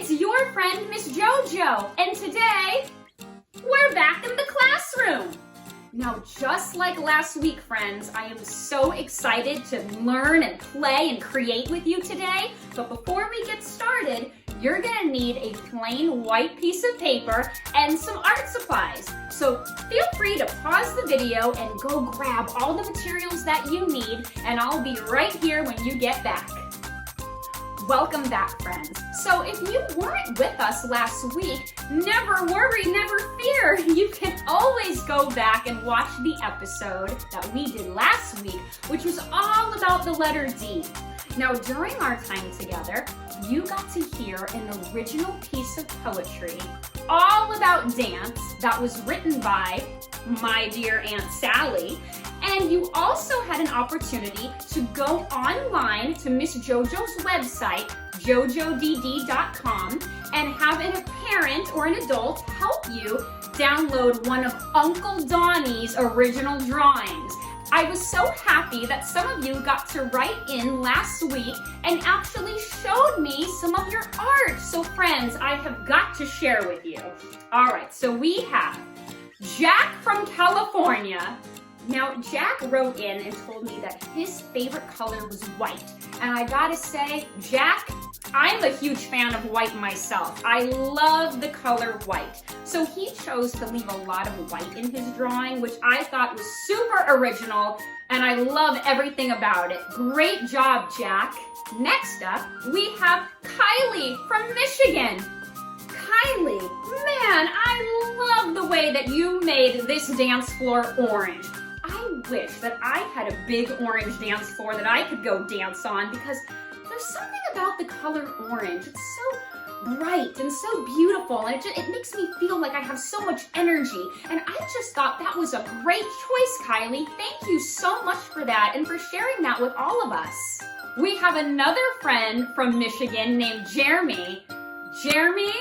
it's your friend, Miss Jojo, and today, we're back in the classroom. Now, just like last week, friends, I am so excited to learn and play and create with you today, but before we get started, you're gonna need a plain white piece of paper and some art supplies. So feel free to pause the video and go grab all the materials that you need, and I'll be right here when you get back. Welcome back, friends. So if you weren't with us last week, never worry, never fear. You can always go back and watch the episode that we did last week, which was all about the letter D. Now, during our time together, you got to hear an original piece of poetry all about dance that was written by my dear Aunt Sally. And you also had an opportunity to go online to Miss Jojo's website, jojodd.com, and have a parent or an adult help you download one of Uncle Donnie's original drawings. I was so happy that some of you got to write in last week and actually showed me some of your art. So friends, I have got to share with you. All right, so we have Jack from California. Now, Jack wrote in and told me that his favorite color was white. And I gotta say, Jack, I'm a huge fan of white myself. I love the color white. So he chose to leave a lot of white in his drawing, which I thought was super original, and I love everything about it. Great job, Jack. Next up, we have Kylie from Michigan. Kylie, man, I love the way that you made this dance floor orange. I wish that I had a big orange dance floor that I could go dance on, because there's something about the color orange. It's so bright and so beautiful, and it makes me feel like I have so much energy. And I just thought that was a great choice, Kylie. Thank you so much for that and for sharing that with all of us. We have another friend from Michigan named Jeremy. Jeremy,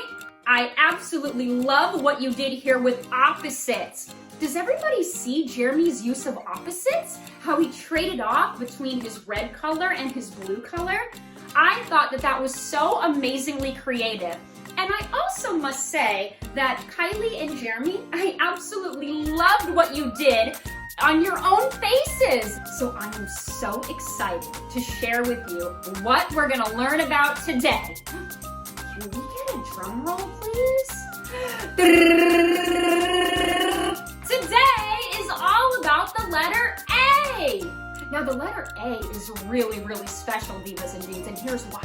I absolutely love what you did here with opposites. Does everybody see Jeremy's use of opposites? How he traded off between his red color and his blue color? I thought that that was so amazingly creative. And I also must say that Kylie and Jeremy, I absolutely loved what you did on your own faces. So I am so excited to share with you what we're gonna learn about today. Can we get a drum roll, please? Today is all about the letter A. Now, the letter A is really, really special, divas and deans, and here's why.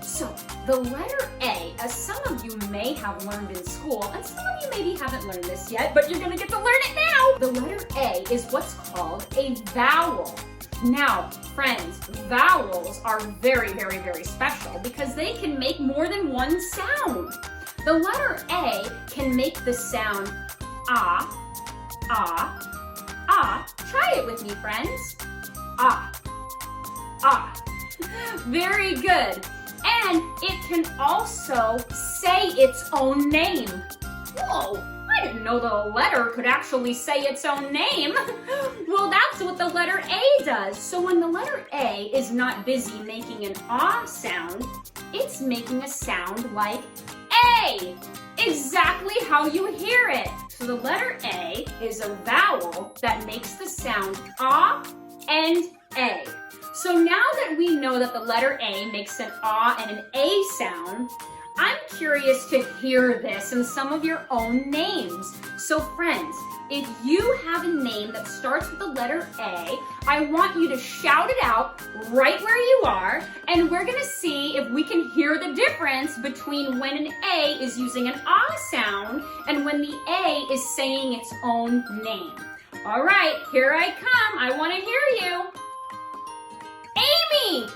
So, the letter A, as some of you may have learned in school, and some of you maybe haven't learned this yet, but you're gonna get to learn it now. The letter A is what's called a vowel. Now, friends, vowels are very, very, very special because they can make more than one sound. The letter A can make the sound ah, ah, ah. Try it with me, friends. Ah, ah. Very good. And it can also say its own name. Whoa, I didn't know that a letter could actually say its own name. Well, that's what the letter A does. So when the letter A is not busy making an ah sound, it's making a sound like A. Exactly how you hear it. So the letter A is a vowel that makes the sound ah and A. So now that we know that the letter A makes an ah and an A sound, I'm curious to hear this in some of your own names. So friends, if you have a name that starts with the letter A, I want you to shout it out right where you are, and we're gonna see if we can hear the difference between when an A is using an ah sound and when the A is saying its own name. All right, here I come. I wanna hear you. Amy!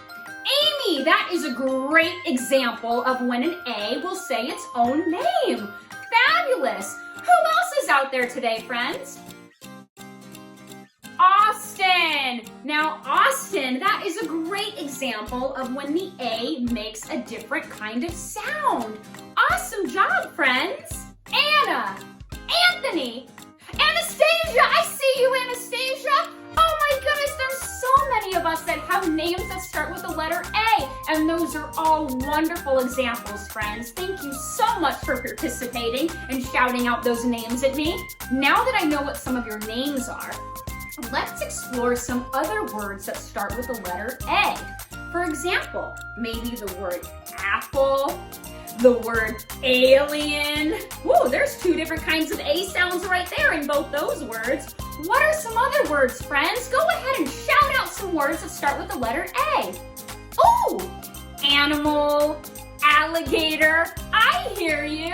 Amy, that is a great example of when an A will say its own name. Fabulous. Who else is out there today, friends? Austin. Now, Austin, that is a great example of when the A makes a different kind of sound. Awesome job, friends. Anna, Anthony, Anastasia, I see you, Anastasia. Oh my goodness, there's so many of us that have names that start with the letter A. And those are all wonderful examples, friends. Thank you so much for participating and shouting out those names at me. Now that I know what some of your names are, let's explore some other words that start with the letter A. For example, maybe the word apple, the word alien. Whoa, there's two different kinds of A sounds right there in both those words. What are some other words, friends? Go ahead and shout out some words that start with the letter A. Oh, animal, alligator, I hear you.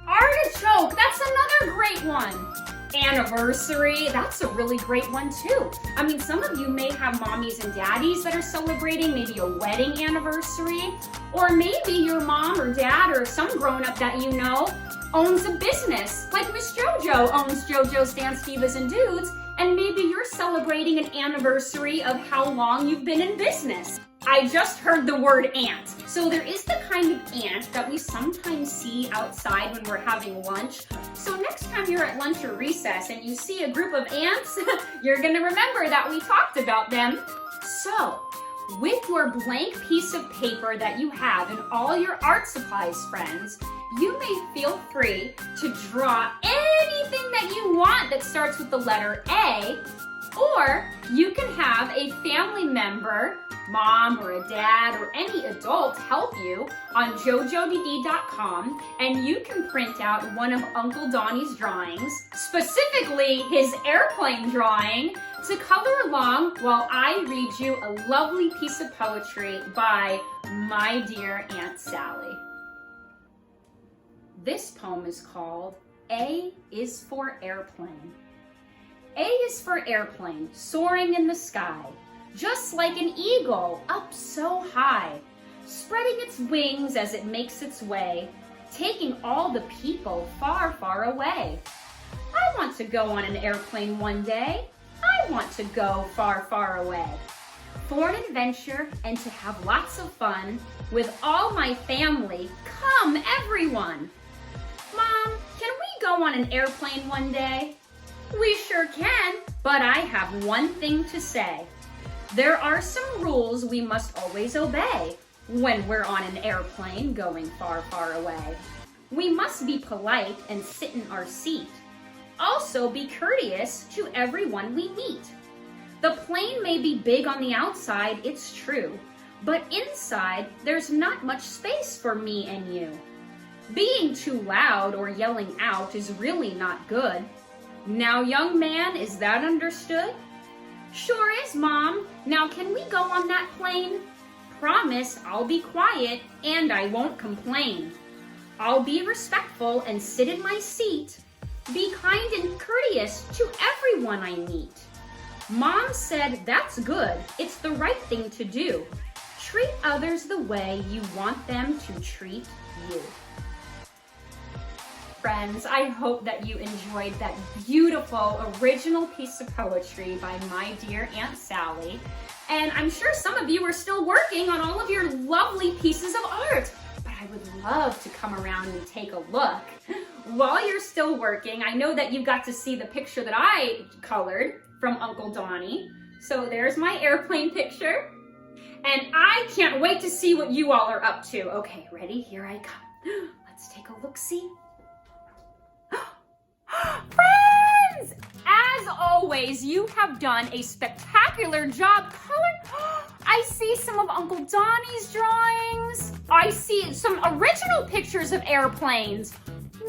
Artichoke, that's another great one. Anniversary, that's a really great one too. I mean, some of you may have mommies and daddies that are celebrating maybe a wedding anniversary, or maybe your mom or dad or some grown-up that you know owns a business, like Miss Jojo owns Jojo's Dance Divas and Dudes, and maybe you're celebrating an anniversary of how long you've been in business. I just heard the word ant. So there is the kind of ant that we sometimes see outside when we're having lunch. So next time you're at lunch or recess and you see a group of ants, you're gonna remember that we talked about them. So, with your blank piece of paper that you have and all your art supplies, friends, you may feel free to draw anything that you want that starts with the letter A, or you can have a family member, mom or a dad or any adult help you on jojodd.com, and you can print out one of Uncle Donnie's drawings, specifically his airplane drawing, to color along while I read you a lovely piece of poetry by my dear Aunt Sally. This poem is called A is for Airplane. A is for airplane, soaring in the sky, just like an eagle up so high, spreading its wings as it makes its way, taking all the people far, far away. I want to go on an airplane one day. I want to go far, far away for an adventure and to have lots of fun with all my family. Come, everyone. Mom, can we go on an airplane one day? We sure can, but I have one thing to say. There are some rules we must always obey when we're on an airplane going far, far away. We must be polite and sit in our seat. Also be courteous to everyone we meet. The plane may be big on the outside, it's true, but inside there's not much space for me and you. Being too loud or yelling out is really not good. Now, young man, is that understood? Sure is, Mom. Now, can we go on that plane? Promise I'll be quiet and I won't complain. I'll be respectful and sit in my seat. Be kind and courteous to everyone I meet. Mom said that's good. It's the right thing to do. Treat others the way you want them to treat you. Friends, I hope that you enjoyed that beautiful original piece of poetry by my dear Aunt Sally. And I'm sure some of you are still working on all of your lovely pieces of art, but I would love to come around and take a look. While you're still working, I know that you got to see the picture that I colored from Uncle Donnie. So there's my airplane picture. And I can't wait to see what you all are up to. Okay, ready? Here I come. Let's take a look-see. Friends, as always, you have done a spectacular job coloring. I see some of Uncle Donnie's drawings. I see some original pictures of airplanes.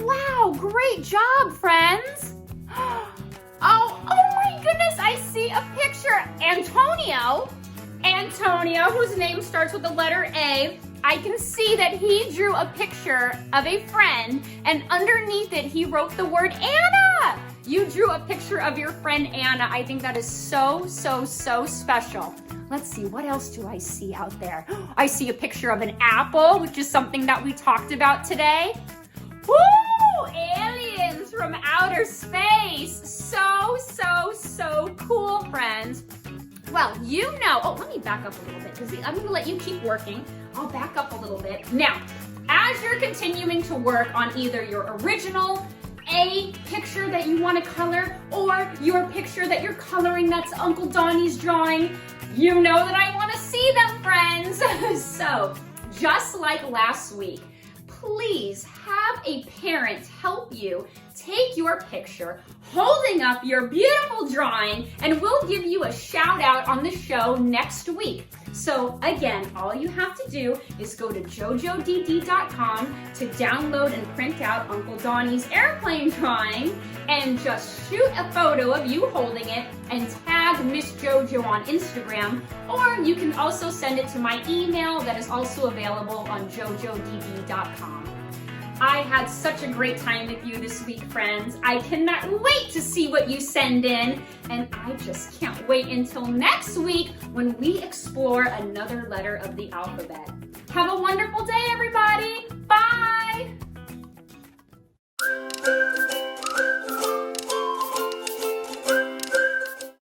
Wow, great job, friends. Oh my goodness, I see a picture. Antonio, whose name starts with the letter A. I can see that he drew a picture of a friend, and underneath it, he wrote the word Anna. You drew a picture of your friend Anna. I think that is so, so, so special. Let's see, what else do I see out there? I see a picture of an apple, which is something that we talked about today. Woo! Aliens from outer space. So, so, so cool, friends. Well, you know, oh, let me back up a little bit because I'm going to let you keep working. I'll back up a little bit. Now, as you're continuing to work on either your original A picture that you want to color or your picture that you're coloring that's Uncle Donnie's drawing, you know that I want to see see them, friends. So, just like last week, please have a parent help you take your picture holding up your beautiful drawing, and we'll give you a shout out on the show next week. So again, all you have to do is go to jojodd.com to download and print out Uncle Donnie's airplane drawing and just shoot a photo of you holding it and tag Miss Jojo on Instagram, or you can also send it to my email that is also available on jojodd.com. I had such a great time with you this week, friends. I cannot wait to see what you send in, and I just can't wait until next week when we explore another letter of the alphabet. Have a wonderful day, everybody. Bye.